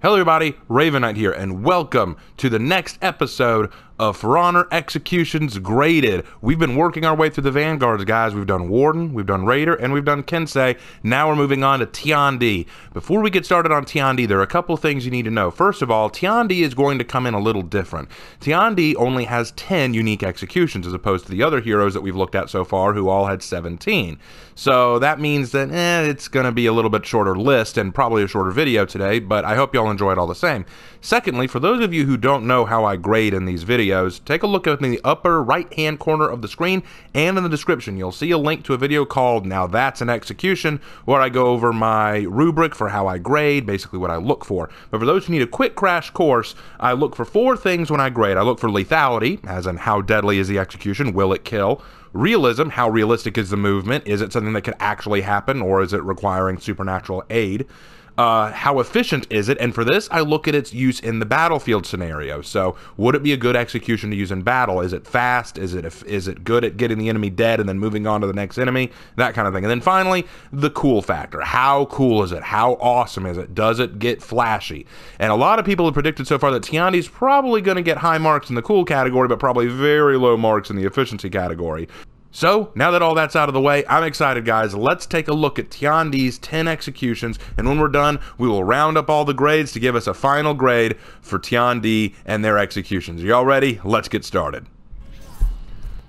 Hello everybody, Raven Knight here, and welcome to the next episode of For Honor Executions Graded. We've been working our way through the Vanguards, guys. We've done Warden, we've done Raider, and we've done Kensei. Now we're moving on to Tiandi. Before we get started on Tiandi, there are a couple things you need to know. First of all, Tiandi is going to come in a little different. Tiandi only has 10 unique executions as opposed to the other heroes that we've looked at so far who all had 17. So that means that it's going to be a little bit shorter list and probably a shorter video today, but I hope y'all enjoy it all the same. Secondly, for those of you who don't know how I grade in these videos, take a look in the upper right-hand corner of the screen and in the description. You'll see a link to a video called Now That's an Execution, where I go over my rubric for how I grade, basically what I look for. But for those who need a quick crash course, I look for 4 things when I grade. I look for lethality, as in how deadly is the execution, will it kill? Realism, how realistic is the movement? Is it something that could actually happen, or is it requiring supernatural aid? How efficient is it? And for this, I look at its use in the battlefield scenario. So, would it be a good execution to use in battle? Is it fast? Is it good at getting the enemy dead and then moving on to the next enemy? That kind of thing. And then finally, the cool factor. How cool is it? How awesome is it? Does it get flashy? And a lot of people have predicted so far that Tiandi's probably going to get high marks in the cool category, but probably very low marks in the efficiency category. So, now that all that's out of the way, I'm excited, guys. Let's take a look at Tiandi's 10 executions, and when we're done, we will round up all the grades to give us a final grade for Tiandi and their executions. Are y'all ready? Let's get started.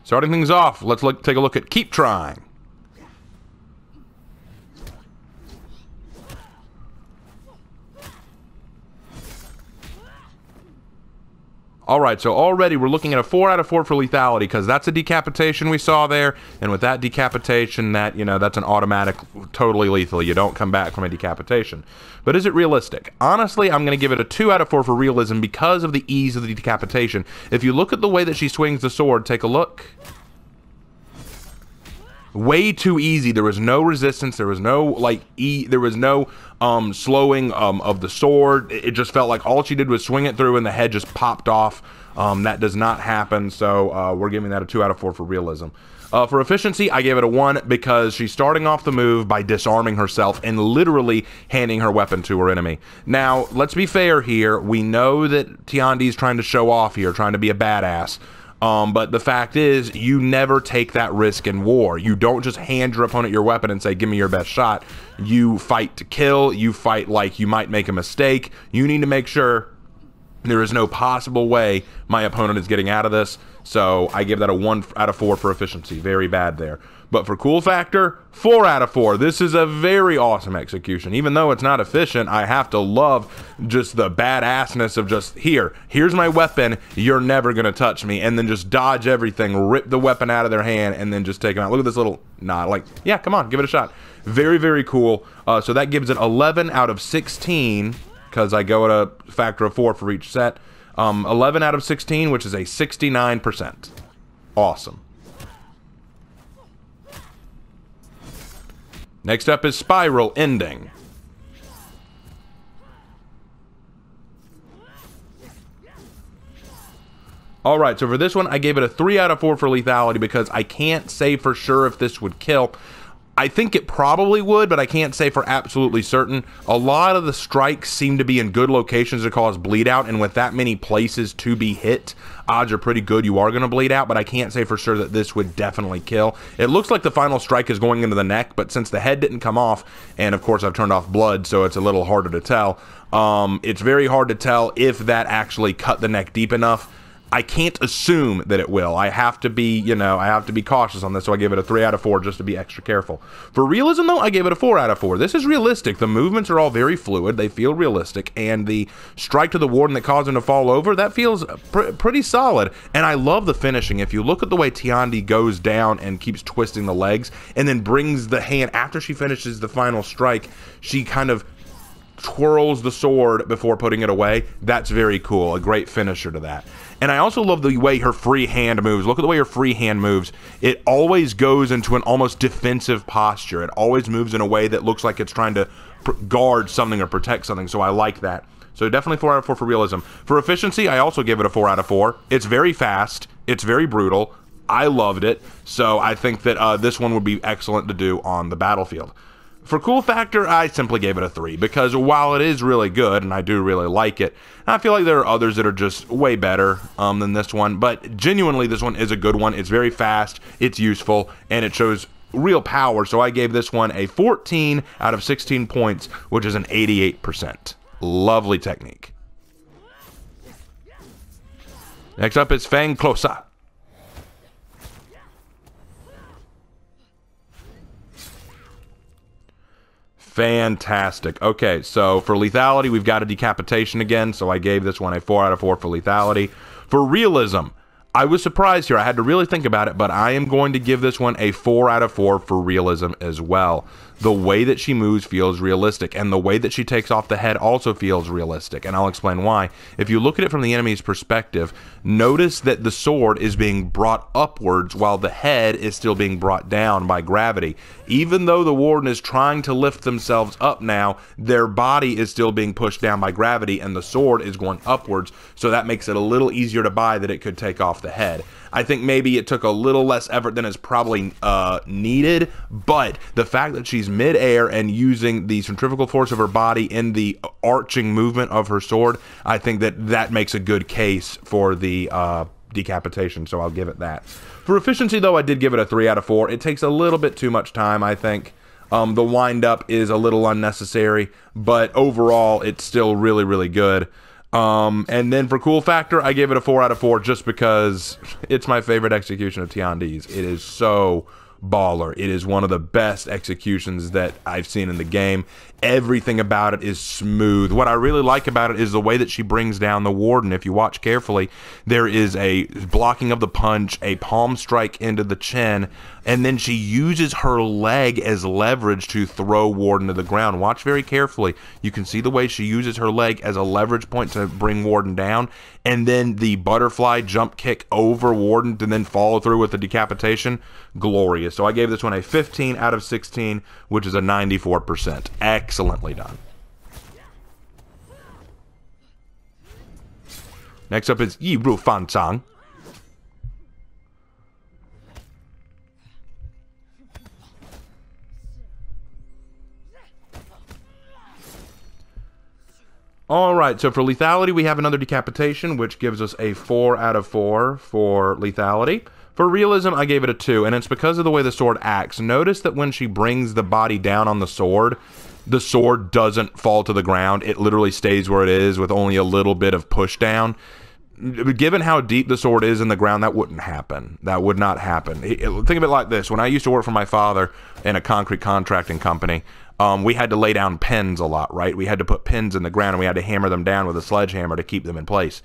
Starting things off, let's take a look at Keep Trying. Alright, so already we're looking at a 4 out of 4 for lethality, because that's a decapitation we saw there, and with that decapitation, that's an automatic, totally lethal. You don't come back from a decapitation. But is it realistic? Honestly, I'm going to give it a 2 out of 4 for realism because of the ease of the decapitation. If you look at the way that she swings the sword, take a look. Way too easy. There was no resistance. There was no slowing of the sword. It just felt like all she did was swing it through and the head just popped off. That does not happen, so we're giving that a 2 out of 4 for realism. For efficiency, I gave it a 1 because she's starting off the move by disarming herself and literally handing her weapon to her enemy. Now, let's be fair here. We know that Tiandi's trying to show off here, trying to be a badass. But the fact is, you never take that risk in war. You don't just hand your opponent your weapon and say, give me your best shot. You fight to kill. You fight like you might make a mistake. You need to make sure there is no possible way my opponent is getting out of this. So I give that a 1 out of 4 for efficiency. Very bad there. But for cool factor, 4 out of 4. This is a very awesome execution. Even though it's not efficient, I have to love just the badassness of just, here's my weapon, you're never going to touch me. And then just dodge everything, rip the weapon out of their hand, and then just take them out. Look at this little nod, like, yeah, come on, give it a shot. Very, very cool. So that gives it 11 out of 16, because I go at a factor of 4 for each set. 11 out of 16, which is a 69%. Awesome. Next up is Spiral Ending. Alright, so for this one, I gave it a 3 out of 4 for lethality because I can't say for sure if this would kill. I think it probably would, but I can't say for absolutely certain. A lot of the strikes seem to be in good locations to cause bleed out, and with that many places to be hit, odds are pretty good you are going to bleed out, but I can't say for sure that this would definitely kill. It looks like the final strike is going into the neck, but since the head didn't come off, and of course I've turned off blood, so it's a little harder to tell. It's very hard to tell if that actually cut the neck deep enough. I can't assume that it will. I have to be, I have to be cautious on this, so I give it a 3 out of 4 just to be extra careful. For realism, though, I gave it a 4 out of 4. This is realistic. The movements are all very fluid. They feel realistic, and the strike to the warden that caused him to fall over, that feels pretty solid. And I love the finishing. If you look at the way Tiandi goes down and keeps twisting the legs, and then brings the hand, after she finishes the final strike, she kind of twirls the sword before putting it away. That's very cool. A great finisher to that. And I also love the way her free hand moves. Look at the way her free hand moves. It always goes into an almost defensive posture. It always moves in a way that looks like it's trying to guard something or protect something, so I like that. So definitely 4 out of 4 for realism. For efficiency, I also give it a 4 out of 4. It's very fast. It's very brutal. I loved it. So I think that this one would be excellent to do on the battlefield. For cool factor, I simply gave it a 3 because while it is really good and I do really like it, I feel like there are others that are just way better than this one. But genuinely, this one is a good one. It's very fast, it's useful, and it shows real power. So I gave this one a 14 out of 16 points, which is an 88%. Lovely technique. Next up is Fanglosa. Fantastic. Okay, so for lethality, we've got a decapitation again, so I gave this one a 4 out of 4 for lethality. For realism, I was surprised here. I had to really think about it, but I am going to give this one a 4 out of 4 for realism as well. The way that she moves feels realistic, and the way that she takes off the head also feels realistic, and I'll explain why. If you look at it from the enemy's perspective, notice that the sword is being brought upwards while the head is still being brought down by gravity. Even though the warden is trying to lift themselves up now, their body is still being pushed down by gravity, and the sword is going upwards, so that makes it a little easier to buy that it could take off the head. I think maybe it took a little less effort than is probably needed, but the fact that she's mid-air and using the centrifugal force of her body in the arching movement of her sword, I think that that makes a good case for the decapitation, so I'll give it that. For efficiency, though, I did give it a 3 out of 4. It takes a little bit too much time, I think. The wind-up is a little unnecessary, but overall, it's still really, really good. And then for cool factor, I gave it a 4 out of 4 just because it's my favorite execution of Tiandi's. It is so baller. It is one of the best executions that I've seen in the game. Everything about it is smooth. What I really like about it is the way that she brings down the warden. If you watch carefully, there is a blocking of the punch, a palm strike into the chin, and then she uses her leg as leverage to throw warden to the ground. Watch very carefully. You can see the way she uses her leg as a leverage point to bring warden down, and then the butterfly jump kick over warden and then follow through with the decapitation. Glorious. So I gave this one a 15 out of 16, which is a 94%. Excellently done. Next up is Yiru Fontan. Alright, so for lethality, we have another decapitation, which gives us a 4 out of 4 for lethality. For realism, I gave it a 2, and it's because of the way the sword acts. Notice that when she brings the body down on the sword doesn't fall to the ground. It literally stays where it is with only a little bit of push down. Given how deep the sword is in the ground, that wouldn't happen. That would not happen. Think of it like this. When I used to work for my father in a concrete contracting company, we had to lay down pins a lot, right? We had to put pins in the ground, and we had to hammer them down with a sledgehammer to keep them in place.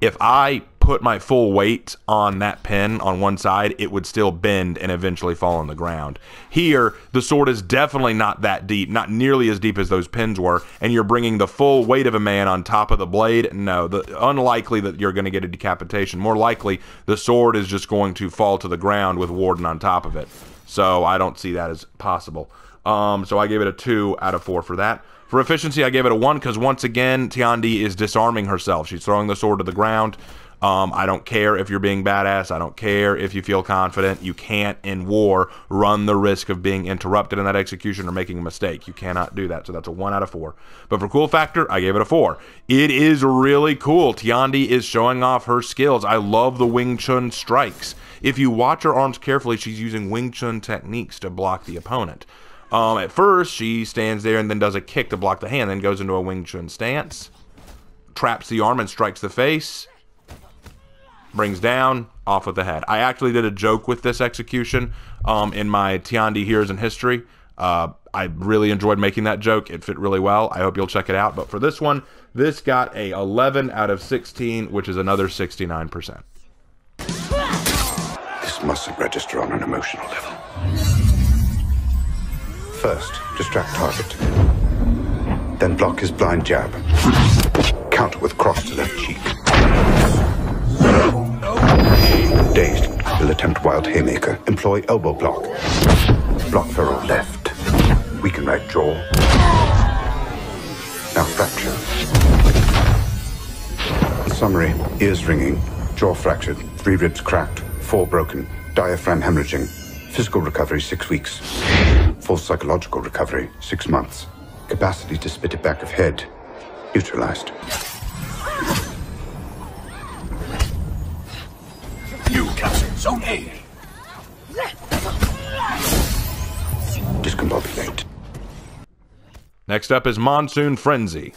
If I put my full weight on that pin on one side, it would still bend and eventually fall on the ground. Here, the sword is definitely not that deep, not nearly as deep as those pins were, and you're bringing the full weight of a man on top of the blade. No, unlikely that you're going to get a decapitation. More likely, the sword is just going to fall to the ground with warden on top of it. So I don't see that as possible. So I gave it a 2 out of 4 for that. For efficiency, I gave it a 1 because once again, Tiandi is disarming herself. She's throwing the sword to the ground. I don't care if you're being badass. I don't care if you feel confident. You can't, in war, run the risk of being interrupted in that execution or making a mistake. You cannot do that. So that's a 1 out of 4. But for cool factor, I gave it a 4. It is really cool. Tiandi is showing off her skills. I love the Wing Chun strikes. If you watch her arms carefully, she's using Wing Chun techniques to block the opponent. At first, she stands there and then does a kick to block the hand, then goes into a Wing Chun stance, traps the arm and strikes the face, brings down, off with the head. I actually did a joke with this execution in my Tiandi Heroes in History. I really enjoyed making that joke. It fit really well. I hope you'll check it out. But for this one, this got a 11 out of 16, which is another 69%. This mustn't register on an emotional level. First, distract target. Then block his blind jab. Counter with cross to left cheek. Dazed, will attempt wild haymaker. Employ elbow block. Block furrow left. Weaken right jaw. Now fracture. Summary, ears ringing, jaw fractured, 3 ribs cracked, 4 broken, diaphragm hemorrhaging. Physical recovery 6 weeks. Full psychological recovery, 6 months. Capacity to spit it back of head, neutralized. You captured Zone A. Discombobulate. Next up is Monsoon Frenzy.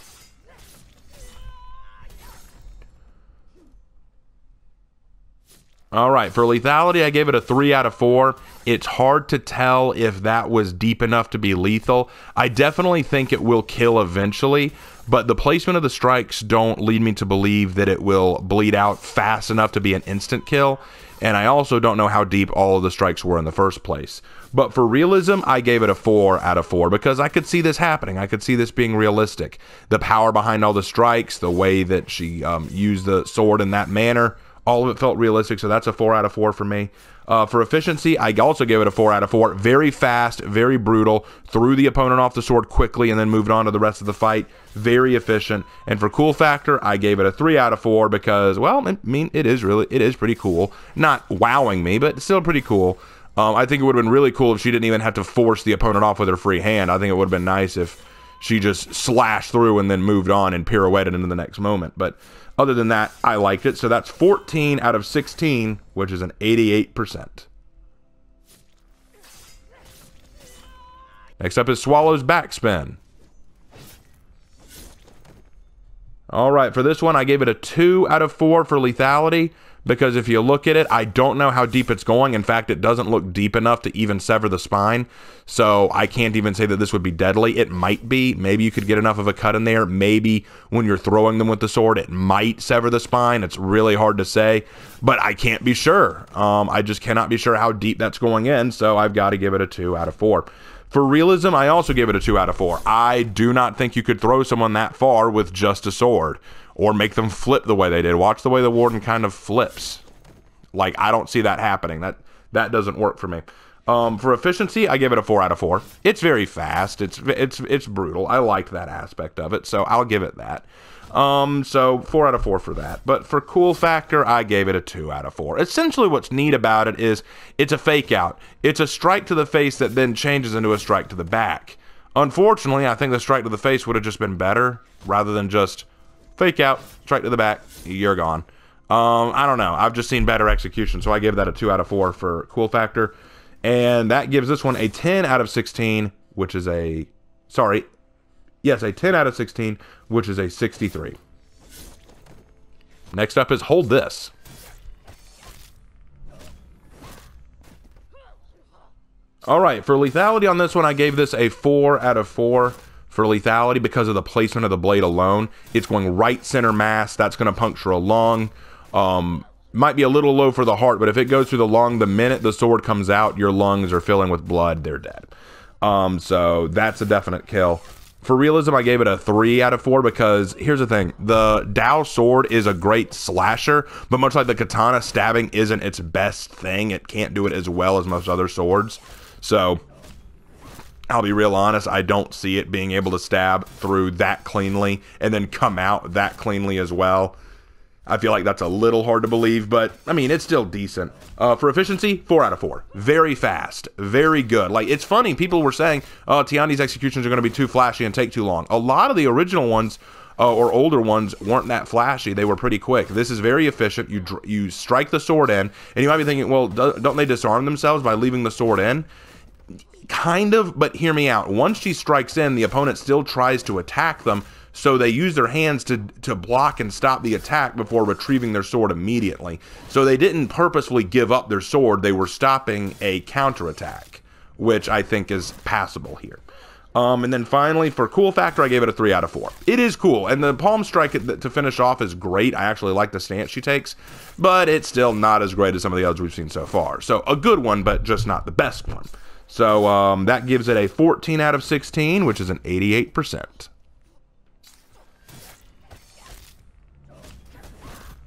All right, for lethality, I gave it a 3 out of 4. It's hard to tell if that was deep enough to be lethal. I definitely think it will kill eventually, but the placement of the strikes don't lead me to believe that it will bleed out fast enough to be an instant kill, and I also don't know how deep all of the strikes were in the first place. But for realism, I gave it a 4 out of 4 because I could see this happening. I could see this being realistic. The power behind all the strikes, the way that she used the sword in that manner, all of it felt realistic, so that's a 4 out of 4 for me. For efficiency, I also gave it a 4 out of 4. Very fast, very brutal, threw the opponent off the sword quickly and then moved on to the rest of the fight. Very efficient. And for cool factor, I gave it a 3 out of 4 because, well, I mean, it is pretty cool. Not wowing me, but still pretty cool. I think it would have been really cool if she didn't even have to force the opponent off with her free hand. I think it would have been nice if she just slashed through and then moved on and pirouetted into the next moment. But other than that, I liked it. So that's 14 out of 16, which is an 88%. Next up is Swallow's Backspin. All right, for this one, I gave it a 2 out of 4 for lethality, because if you look at it, I don't know how deep it's going. In fact, it doesn't look deep enough to even sever the spine, so I can't even say that this would be deadly. It might be. Maybe you could get enough of a cut in there. Maybe when you're throwing them with the sword, it might sever the spine. It's really hard to say, but I can't be sure. I just cannot be sure how deep that's going in, so I've got to give it a 2 out of 4. For realism, I also give it a 2 out of 4. I do not think you could throw someone that far with just a sword, or make them flip the way they did. Watch the way the warden kind of flips. Like, I don't see that happening. That doesn't work for me. For efficiency, I give it a 4 out of 4. It's very fast. It's brutal. I liked that aspect of it, so I'll give it that. So 4 out of 4 for that. But for cool factor, I gave it a 2 out of 4. Essentially, what's neat about it is it's a fake out. It's a strike to the face that then changes into a strike to the back. Unfortunately, I think the strike to the face would have just been better rather than just fake out, strike to the back, you're gone. I don't know. I've just seen better execution, so I gave that a 2 out of 4 for cool factor. And that gives this one a 10 out of 16, which is a... Sorry. Yes, a 10 out of 16, which is a 63. Next up is Hold This. All right, for lethality on this one, I gave this a 4 out of 4 for lethality because of the placement of the blade alone. It's going right center mass. That's going to puncture a lung. Might be a little low for the heart, but if it goes through the lung, the minute the sword comes out, your lungs are filling with blood. They're dead. So that's a definite kill. For realism, I gave it a 3 out of 4 because here's the thing. The Dao sword is a great slasher, but much like the katana, stabbing isn't its best thing. It can't do it as well as most other swords. So I'll be real honest, I don't see it being able to stab through that cleanly and then come out that cleanly as well. I feel like that's a little hard to believe, but I mean, it's still decent. For efficiency, 4 out of 4. Very fast, very good. Like, it's funny, people were saying, oh, Tiandi's executions are going to be too flashy and take too long. A lot of the original ones, or older ones, weren't that flashy. They were pretty quick. This is very efficient. You strike the sword in, and you might be thinking, well, don't they disarm themselves by leaving the sword in? Kind of, but hear me out. Once she strikes in, the opponent still tries to attack them, so they use their hands to block and stop the attack before retrieving their sword immediately. So they didn't purposefully give up their sword. They were stopping a counterattack, which I think is passable here. And then finally, for cool factor, I gave it a 3 out of 4. It is cool, and the palm strike to finish off is great. I actually like the stance she takes, but it's still not as great as some of the others we've seen so far. So a good one, but just not the best one. So that gives it a 14 out of 16, which is an 88%.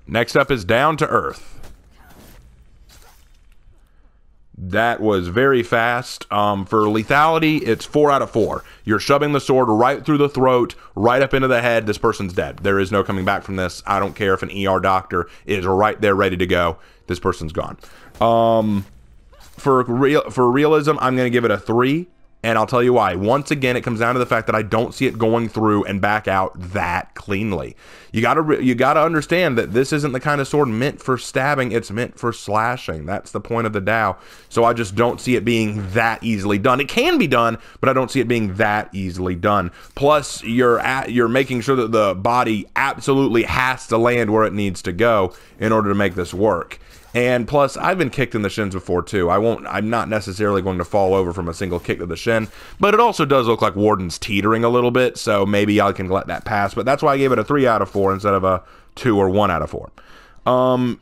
Next up is Down to Earth. That was very fast. For lethality, it's 4 out of 4. You're shoving the sword right through the throat, right up into the head. This person's dead. There is no coming back from this. I don't care if an ER doctor is right there ready to go. This person's gone. For realism, I'm going to give it a 3. And I'll tell you why. Once again, it comes down to the fact that I don't see it going through and back out that cleanly. You gotta understand that this isn't the kind of sword meant for stabbing. It's meant for slashing. That's the point of the Dao. So I just don't see it being that easily done. It can be done, but I don't see it being that easily done. Plus, you're making sure that the body absolutely has to land where it needs to go in order to make this work. And plus, I've been kicked in the shins before too. I'm not necessarily going to fall over from a single kick to the shin, but it also does look like Warden's teetering a little bit, so maybe I can let that pass. But that's why I gave it a 3 out of 4 instead of a 2 or 1 out of 4.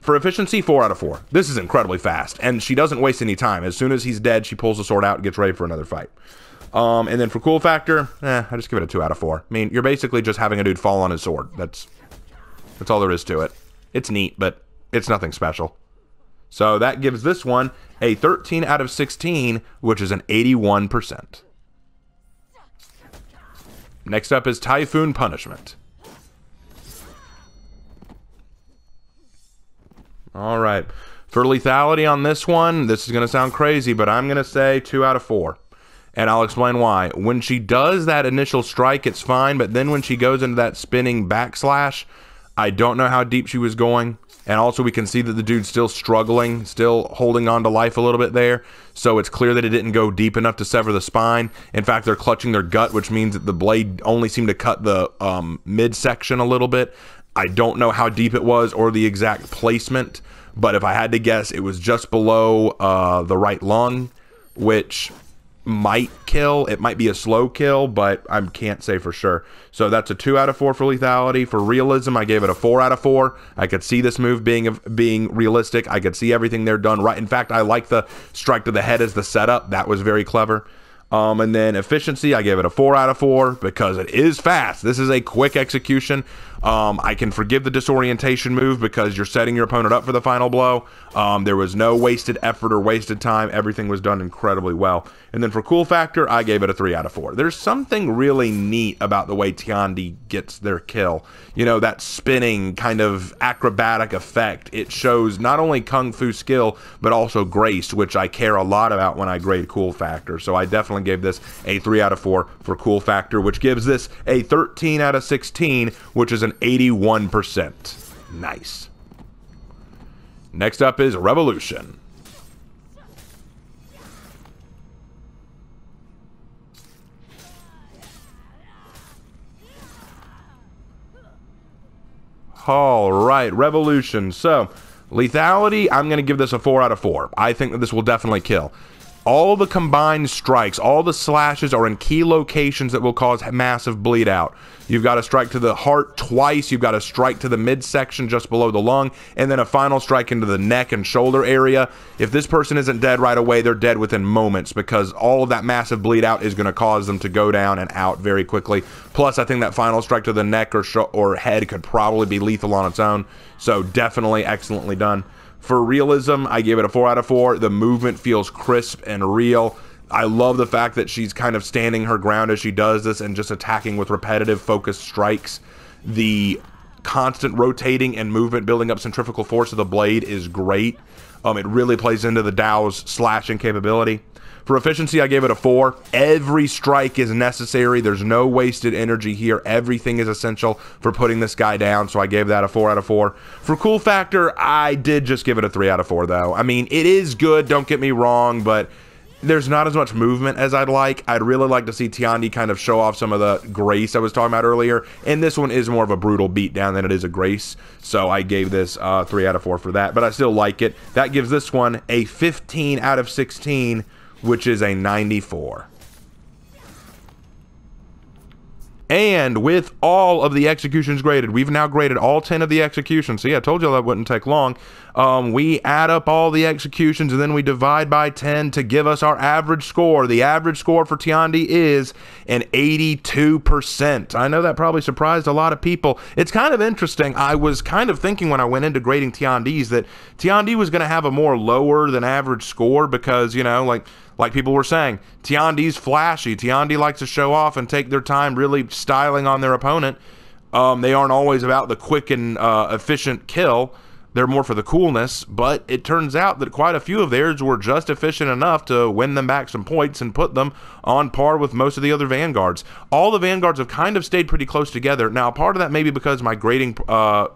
For efficiency, 4 out of 4. This is incredibly fast, and she doesn't waste any time. As soon as he's dead, she pulls the sword out and gets ready for another fight. And then for cool factor, I just give it a 2 out of 4. I mean, you're basically just having a dude fall on his sword. That's all there is to it. It's neat, but it's nothing special. So that gives this one a 13 out of 16, which is an 81%. Next up is Typhoon Punishment. All right. For lethality on this one, this is going to sound crazy, but I'm going to say 2 out of 4. And I'll explain why. When she does that initial strike, it's fine, but then when she goes into that spinning backslash, I don't know how deep she was going. And also we can see that the dude's still struggling, still holding on to life a little bit there. So it's clear that it didn't go deep enough to sever the spine. In fact, they're clutching their gut, which means that the blade only seemed to cut the midsection a little bit. I don't know how deep it was or the exact placement, but if I had to guess, it was just below the right lung, which might kill. It might be a slow kill, but I can't say for sure. So that's a 2 out of 4 for lethality. For realism, I gave it a 4 out of 4. I could see this move being realistic. I could see everything there done right. In fact, I like the strike to the head as the setup. That was very clever. And then efficiency, I gave it a 4 out of 4 because it is fast. This is a quick execution. I can forgive the disorientation move because you're setting your opponent up for the final blow. There was no wasted effort or wasted time. Everything was done incredibly well. And then for cool factor, I gave it a 3 out of 4. There's something really neat about the way Tiandi gets their kill. You know, that spinning kind of acrobatic effect. It shows not only kung fu skill, but also grace, which I care a lot about when I grade cool factor. So I definitely gave this a 3 out of 4 for cool factor, which gives this a 13 out of 16, which is an 81%. Nice. Next up is Revolution. All right, Revolution. So, lethality, I'm going to give this a 4 out of 4. I think that this will definitely kill. All the combined strikes, all the slashes are in key locations that will cause massive bleed out. You've got to strike to the heart twice, you've got to strike to the midsection just below the lung, and then a final strike into the neck and shoulder area. If this person isn't dead right away, they're dead within moments because all of that massive bleed out is going to cause them to go down and out very quickly. Plus, I think that final strike to the neck or head could probably be lethal on its own. So definitely excellently done. For realism, I gave it a 4 out of 4. The movement feels crisp and real. I love the fact that she's kind of standing her ground as she does this and just attacking with repetitive focused strikes. The constant rotating and movement building up centrifugal force of the blade is great. It really plays into the Dao's slashing capability. For efficiency, I gave it a 4. Every strike is necessary. There's no wasted energy here. Everything is essential for putting this guy down, so I gave that a 4 out of 4. For cool factor, I did just give it a 3 out of 4, though. I mean, it is good, don't get me wrong, but there's not as much movement as I'd like. I'd really like to see Tiandi kind of show off some of the grace I was talking about earlier, and this one is more of a brutal beatdown than it is a grace, so I gave this 3 out of 4 for that, but I still like it. That gives this one a 15 out of 16, which is a 94. And with all of the executions graded, we've now graded all 10 of the executions. So yeah, I told you that wouldn't take long. We add up all the executions and then we divide by 10 to give us our average score. The average score for Tiandi is an 82%. I know that probably surprised a lot of people. It's kind of interesting. I was kind of thinking when I went into grading Tiandi's that Tiandi was going to have a more lower than average score because, you know, like people were saying, Tiandi's flashy. Tiandi likes to show off and take their time really styling on their opponent. They aren't always about the quick and efficient kill. they're more for the coolness, but it turns out that quite a few of theirs were just efficient enough to win them back some points and put them on par with most of the other Vanguards. All the Vanguards have kind of stayed pretty close together. Now, part of that may be because my grading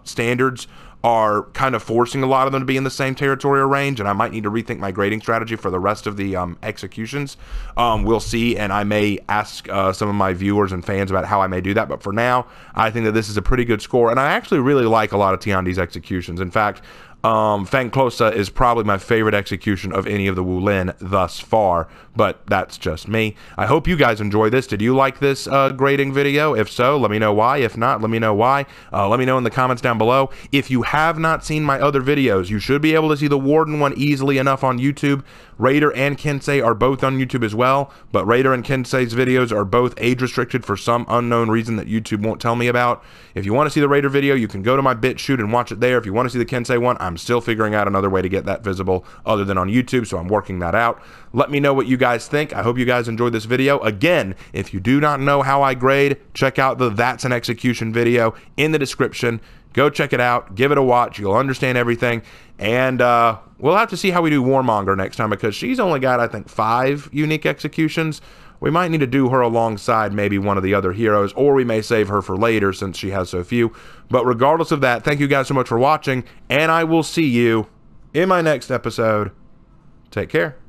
standards are kind of forcing a lot of them to be in the same territorial range, and I might need to rethink my grading strategy for the rest of the executions. We'll see, and I may ask some of my viewers and fans about how I may do that, but for now, I think that this is a pretty good score, and I actually really like a lot of Tiandi's executions. In fact, Fanglosa is probably my favorite execution of any of the Wulin thus far, but that's just me. I hope you guys enjoy this. Did you like this grading video? If so, let me know why. If not, let me know why. Let me know in the comments down below. If you have not seen my other videos, you should be able to see the Warden one easily enough on YouTube. Raider and Kensei are both on YouTube as well, but Raider and Kensei's videos are both age restricted for some unknown reason that YouTube won't tell me about. If you want to see the Raider video, you can go to my BitChute and watch it there. If you want to see the Kensei one, I'm still figuring out another way to get that visible other than on YouTube, so I'm working that out. Let me know what you guys think. I hope you guys enjoyed this video. Again, if you do not know how I grade, check out the That's an Execution video in the description. Go check it out. Give it a watch. You'll understand everything. And we'll have to see how we do Warmonger next time, because she's only got, I think, 5 unique executions. We might need to do her alongside maybe one of the other heroes, or we may save her for later since she has so few. But regardless of that, thank you guys so much for watching, and I will see you in my next episode. Take care.